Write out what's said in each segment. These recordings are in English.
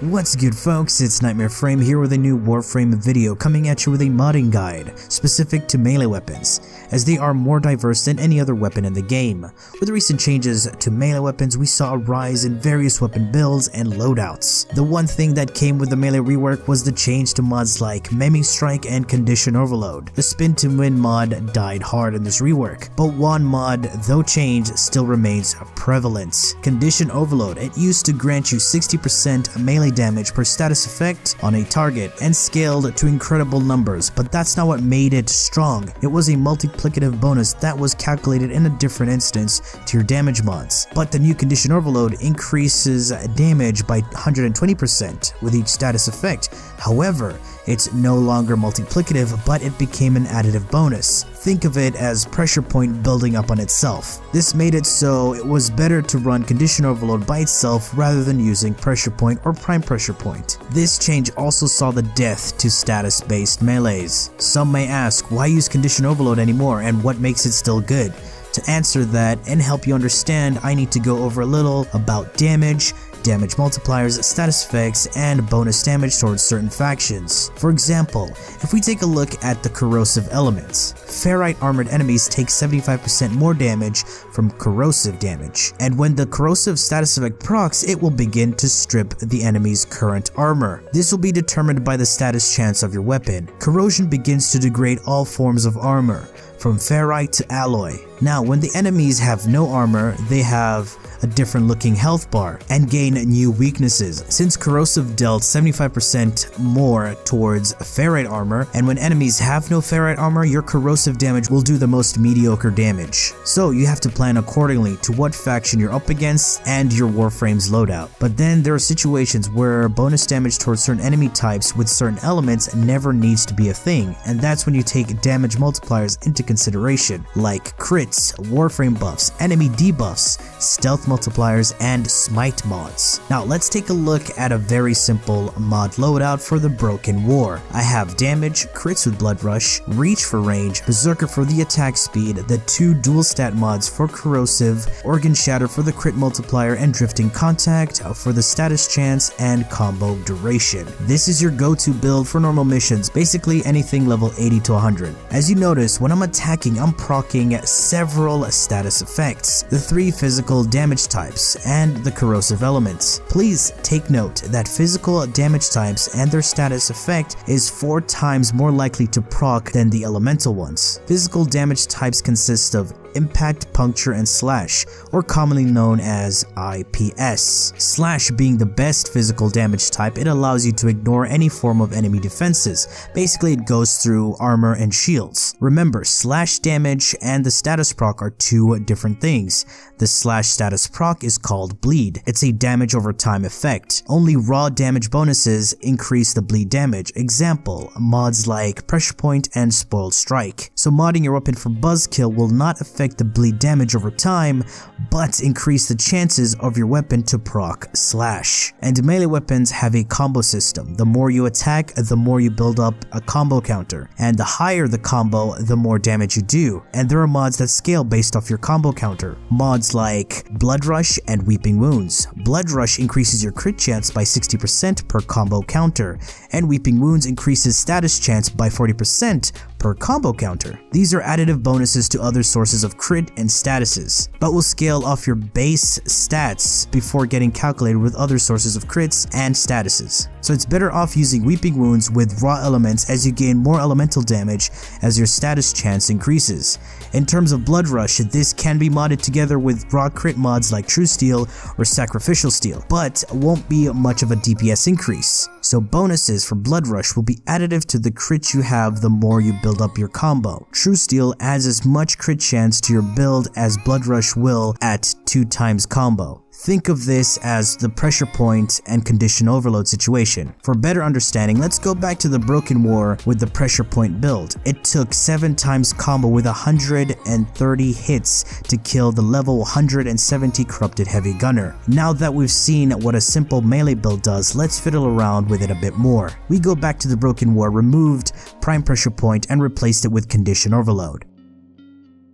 What's good folks, it's KnightmareFrame here with a new Warframe video coming at you with a modding guide specific to melee weapons, as they are more diverse than any other weapon in the game. With the recent changes to melee weapons, we saw a rise in various weapon builds and loadouts. The one thing that came with the melee rework was the change to mods like Memi Strike and Condition Overload. The Spin to Win mod died hard in this rework, but one mod, though changed, still remains prevalent. Condition Overload. It used to grant you 60% melee damage per status effect on a target and scaled to incredible numbers, but that's not what made it strong. It was a multiplicative bonus that was calculated in a different instance to your damage mods. But the new Condition Overload increases damage by 120% with each status effect. However, it's no longer multiplicative, but it became an additive bonus. Think of it as pressure point building up on itself. This made it so it was better to run Condition Overload by itself rather than using pressure point or prime pressure point. This change also saw the death to status-based melees. Some may ask, why use Condition Overload anymore and what makes it still good? To answer that and help you understand, I need to go over a little about damage multipliers, status effects, and bonus damage towards certain factions. For example, if we take a look at the corrosive elements, ferrite armored enemies take 75% more damage from corrosive damage, and when the corrosive status effect procs, it will begin to strip the enemy's current armor. This will be determined by the status chance of your weapon. Corrosion begins to degrade all forms of armor, from ferrite to alloy. Now, when the enemies have no armor, they have a different looking health bar and gain new weaknesses, since corrosive dealt 75% more towards ferrite armor, and when enemies have no ferrite armor, your corrosive damage will do the most mediocre damage. So you have to plan accordingly to what faction you're up against and your Warframe's loadout. But then there are situations where bonus damage towards certain enemy types with certain elements never needs to be a thing, and that's when you take damage multipliers into consideration, like crits, Warframe buffs, enemy debuffs, stealth multipliers, and smite mods. Now let's take a look at a very simple mod loadout for the Broken War. I have damage, crits with blood rush, reach for range, berserker for the attack speed, the two dual stat mods for corrosive, organ shatter for the crit multiplier, and drifting contact for the status chance and combo duration. This is your go-to build for normal missions, basically anything level 80 to 100. As you notice, when I'm attacking, I'm proccing several status effects, the 3 physical damage types, and the corrosive elements. Please take note that physical damage types and their status effect is 4 times more likely to proc than the elemental ones. Physical damage types consist of impact, puncture, and slash, or commonly known as IPS. Slash being the best physical damage type, it allows you to ignore any form of enemy defenses. Basically, it goes through armor and shields. Remember, slash damage and the status proc are 2 different things. The slash status proc is called bleed. It's a damage over time effect. Only raw damage bonuses increase the bleed damage. Example, mods like pressure point and spoiled strike. So modding your weapon for buzzkill will not affect the bleed damage over time, but increase the chances of your weapon to proc slash. And melee weapons have a combo system. The more you attack, the more you build up a combo counter, and the higher the combo, the more damage you do. And there are mods that scale based off your combo counter. Mods like Blood Rush and Weeping Wounds. Blood Rush increases your crit chance by 60% per combo counter, and Weeping Wounds increases status chance by 40% per combo counter. These are additive bonuses to other sources of crit and statuses, but will scale off your base stats before getting calculated with other sources of crits and statuses. So it's better off using Weeping Wounds with raw elements, as you gain more elemental damage as your status chance increases. In terms of Blood Rush, this can be modded together with raw crit mods like True Steel or Sacrificial Steel, but won't be much of a DPS increase. So bonuses for Blood Rush will be additive to the crit you have the more you build up your combo. True Steel adds as much crit chance to your build as Blood Rush will at 2 times combo. Think of this as the pressure point and condition overload situation. For better understanding, let's go back to the Broken War with the pressure point build. It took 7 times combo with 130 hits to kill the level 170 corrupted heavy gunner. Now that we've seen what a simple melee build does, let's fiddle around with it a bit more. We go back to the Broken War, removed prime pressure point, and replaced it with condition overload.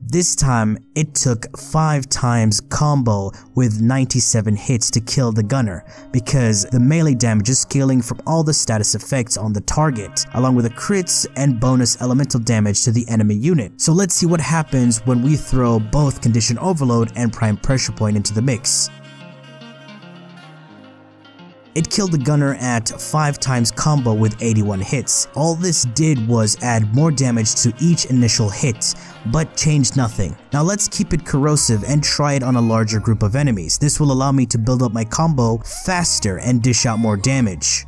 This time, it took 5 times combo with 97 hits to kill the gunner, because the melee damage is scaling from all the status effects on the target, along with the crits and bonus elemental damage to the enemy unit. So let's see what happens when we throw both Condition Overload and Prime Pressure Point into the mix. It killed the gunner at 5 times combo with 81 hits. All this did was add more damage to each initial hit, but changed nothing. Now let's keep it corrosive and try it on a larger group of enemies. This will allow me to build up my combo faster and dish out more damage.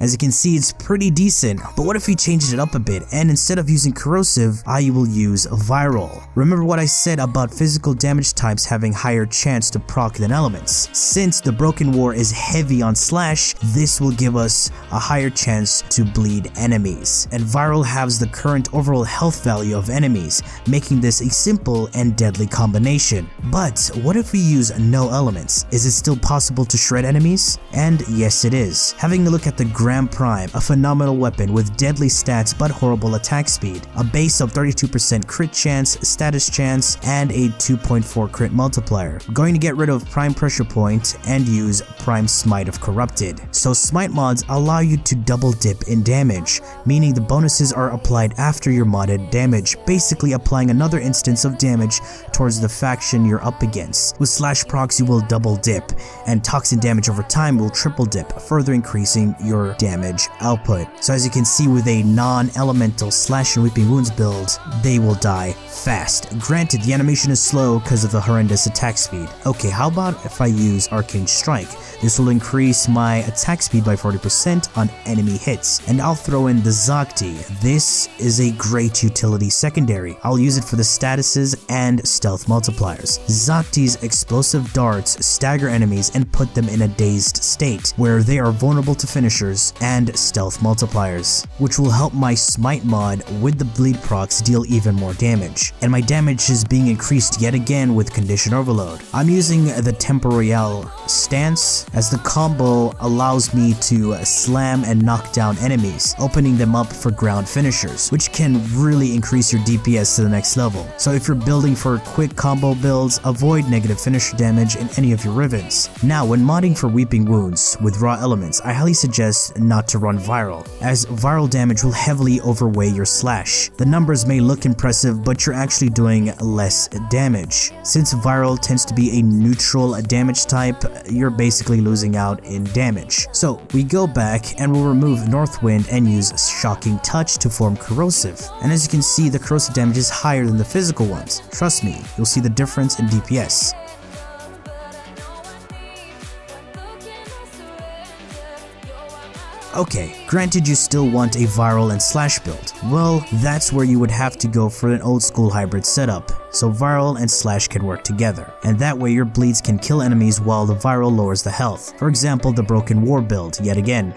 As you can see, it's pretty decent, but what if we changed it up a bit and instead of using corrosive, I will use viral. Remember what I said about physical damage types having higher chance to proc than elements. Since the Broken War is heavy on slash, this will give us a higher chance to bleed enemies. And viral halves the current overall health value of enemies, making this a simple and deadly combination. But what if we use no elements? Is it still possible to shred enemies? And yes, it is. Having a look at the Grand Prime, a phenomenal weapon with deadly stats but horrible attack speed, a base of 32% crit chance, status chance, and a 2.4 crit multiplier. I'm going to get rid of Prime Pressure Point and use Prime Smite of Corrupted. So Smite mods allow you to double dip in damage, meaning the bonuses are applied after your modded damage, basically applying another instance of damage towards the faction you're up against. With slash procs you will double dip, and toxin damage over time will triple dip, further increasing your damage output. So as you can see, with a non-elemental slash and weeping wounds build, they will die fast. Granted, the animation is slow because of the horrendous attack speed. Okay, how about if I use Arcane Strike? This will increase my attack speed by 40% on enemy hits. And I'll throw in the Zakti. This is a great utility secondary. I'll use it for the statuses and stealth multipliers. Zakti's explosive darts stagger enemies and put them in a dazed state, where they are vulnerable to finishers and stealth multipliers, which will help my Smite mod with the bleed procs deal even more damage. And my damage is being increased yet again with Condition Overload. I'm using the Tempo Royale stance, as the combo allows me to slam and knock down enemies, opening them up for ground finishers, which can really increase your DPS to the next level. So if you're building for quick combo builds, avoid negative finisher damage in any of your rivets. Now, when modding for Weeping Wounds with raw elements, I highly suggest not to run viral, as viral damage will heavily overweigh your slash. The numbers may look impressive, but you're actually doing less damage. Since viral tends to be a neutral damage type, you're basically losing out in damage. So we go back and we'll remove Northwind and use Shocking Touch to form corrosive. And as you can see, the corrosive damage is higher than the physical ones. Trust me, you'll see the difference in DPS. Okay, granted you still want a viral and slash build. Well, that's where you would have to go for an old school hybrid setup, so viral and slash can work together, and that way your bleeds can kill enemies while the viral lowers the health. For example, the Broken War build, yet again.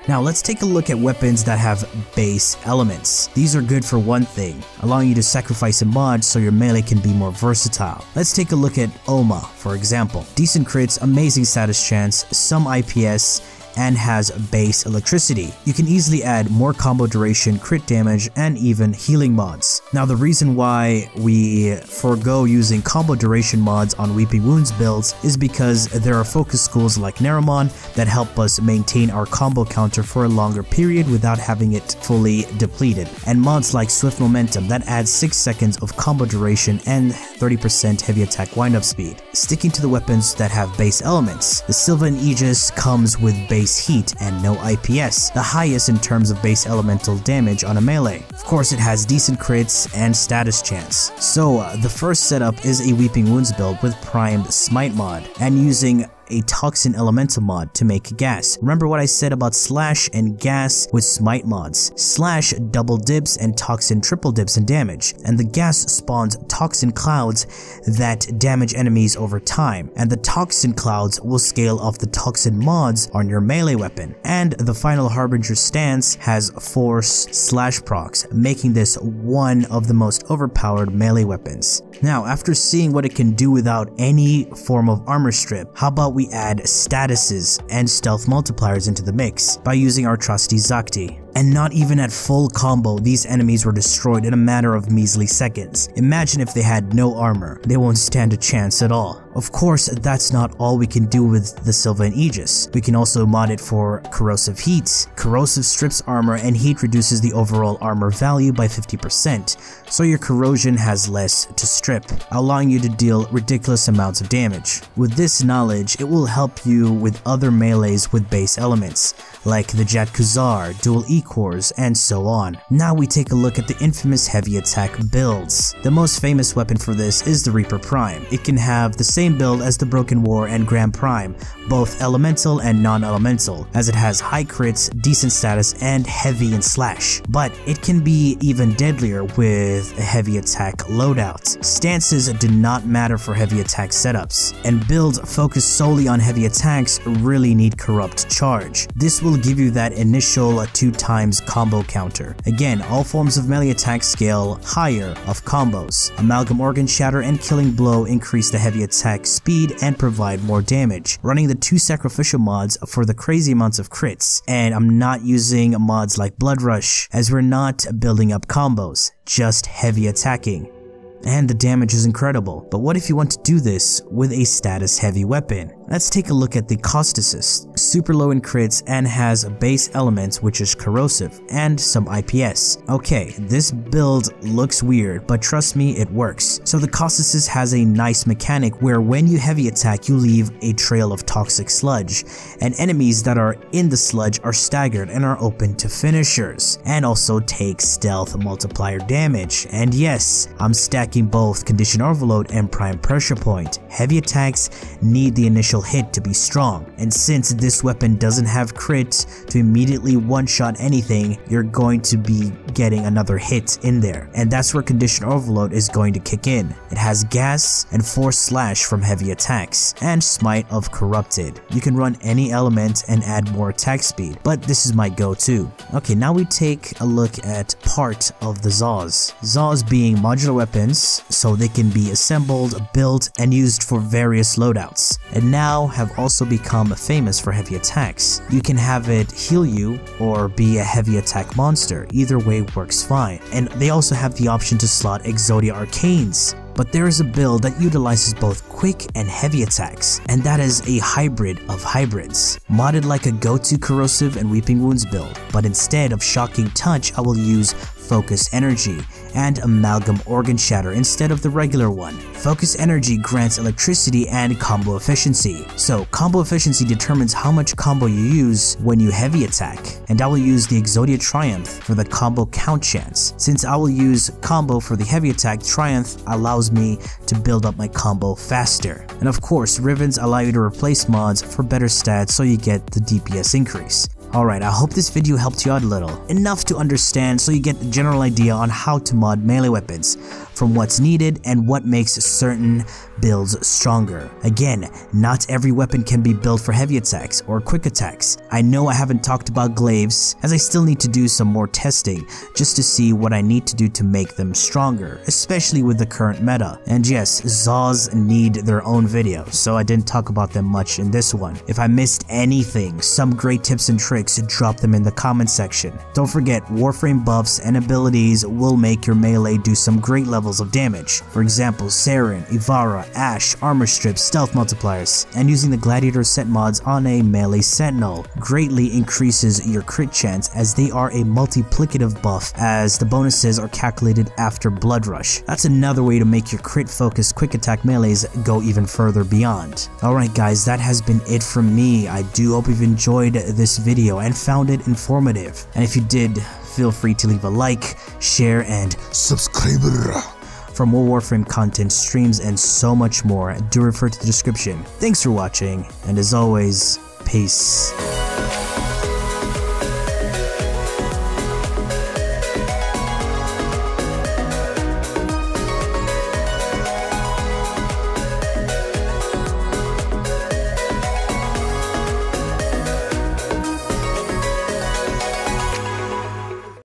Now let's take a look at weapons that have base elements. These are good for one thing, allowing you to sacrifice a mod so your melee can be more versatile. Let's take a look at Oma, for example. Decent crits, amazing status chance, some IPS, and has base electricity. You can easily add more combo duration, crit damage, and even healing mods. Now the reason why we forego using combo duration mods on Weeping Wounds builds is because there are focus schools like Naramon that help us maintain our combo counter for a longer period without having it fully depleted, and mods like Swift Momentum that adds 6 seconds of combo duration and 30% heavy attack windup speed. Sticking to the weapons that have base elements, the Sylvan Aegis comes with base heat and no IPS, the highest in terms of base elemental damage on a melee. Of course, it has decent crits and status chance. So the first setup is a Weeping Wounds build with primed Smite mod and using a Toxin Elemental mod to make gas. Remember what I said about Slash and Gas with Smite mods. Slash double dips and Toxin triple dips in damage, and the Gas spawns Toxin Clouds that damage enemies over time, and the Toxin Clouds will scale off the Toxin mods on your melee weapon. And the final Harbinger stance has Force Slash procs, making this one of the most overpowered melee weapons. Now, after seeing what it can do without any form of armor strip, how about we add statuses and stealth multipliers into the mix by using our trusty Zakti. And not even at full combo, these enemies were destroyed in a matter of measly seconds. Imagine if they had no armor, they won't stand a chance at all. Of course, that's not all we can do with the Sylvan Aegis. We can also mod it for corrosive heat. Corrosive strips armor and heat reduces the overall armor value by 50%, so your corrosion has less to strip, allowing you to deal ridiculous amounts of damage. With this knowledge, it will help you with other melees with base elements, like the Jatkuzar, dual E-cores, and so on. Now we take a look at the infamous heavy attack builds. The most famous weapon for this is the Reaper Prime. It can have the same build as the Broken War and Grand Prime, both elemental and non-elemental, as it has high crits, decent status, and heavy in slash. But it can be even deadlier with a heavy attack loadout. Stances do not matter for heavy attack setups, and builds focused solely on heavy attacks really need Corrupt Charge. This will give you that initial 2x combo counter. Again, all forms of melee attacks scale higher of combos. Amalgam Organ Shatter and Killing Blow increase the heavy attack speed and provide more damage. Running the 2 sacrificial mods for the crazy amounts of crits, and I'm not using mods like Blood Rush, as we're not building up combos, just heavy attacking. And the damage is incredible. But what if you want to do this with a status heavy weapon? Let's take a look at the cost assist. Super low in crits and has a base element which is corrosive and some IPS. Okay, this build looks weird, but trust me, it works. So the cost assist has a nice mechanic where when you heavy attack, you leave a trail of toxic sludge, and enemies that are in the sludge are staggered and are open to finishers, and also take stealth multiplier damage. And yes, I'm stacking both Condition Overload and Prime Pressure Point. Heavy attacks need the initial hit to be strong, and since this weapon doesn't have crit to immediately one-shot anything, you're going to be getting another hit in there, and that's where Condition Overload is going to kick in. It has gas and Force Slash from heavy attacks, and Smite of Corrupted. You can run any element and add more attack speed, but this is my go-to. Okay, now we take a look at part of the Zaws. Zaws being modular weapons, so they can be assembled, built, and used for various loadouts, and now have also become famous for heavy attacks. You can have it heal you or be a heavy attack monster, either way works fine. And they also have the option to slot Exodia Arcanes. But there is a build that utilizes both quick and heavy attacks, and that is a hybrid of hybrids. Modded like a go-to corrosive and weeping wounds build, but instead of shocking touch, I will use Focus Energy and Amalgam Organ Shatter instead of the regular one. Focus Energy grants electricity and combo efficiency. So combo efficiency determines how much combo you use when you heavy attack, and I will use the Exodia Triumph for the combo count chance. Since I will use combo for the heavy attack, Triumph allows me to build up my combo faster. And of course, Rivens allow you to replace mods for better stats so you get the DPS increase. Alright, I hope this video helped you out a little. Enough to understand so you get the general idea on how to mod melee weapons, from what's needed and what makes certain builds stronger. Again, not every weapon can be built for heavy attacks or quick attacks. I know I haven't talked about glaives, as I still need to do some more testing just to see what I need to do to make them stronger, especially with the current meta. And yes, Zaws need their own video, so I didn't talk about them much in this one. If I missed anything, some great tips and tricks, drop them in the comment section. Don't forget, Warframe buffs and abilities will make your melee do some great levels of damage. For example, Saren, Ivara, Ash, Armor Strips, Stealth Multipliers, and using the Gladiator set mods on a melee Sentinel greatly increases your crit chance, as they are a multiplicative buff, as the bonuses are calculated after Blood Rush. That's another way to make your crit focused quick attack melees go even further beyond. Alright guys, that has been it from me. I do hope you've enjoyed this video and found it informative. And if you did, feel free to leave a like, share, and subscribe. For more Warframe content, streams, and so much more, do refer to the description. Thanks for watching, and as always, peace.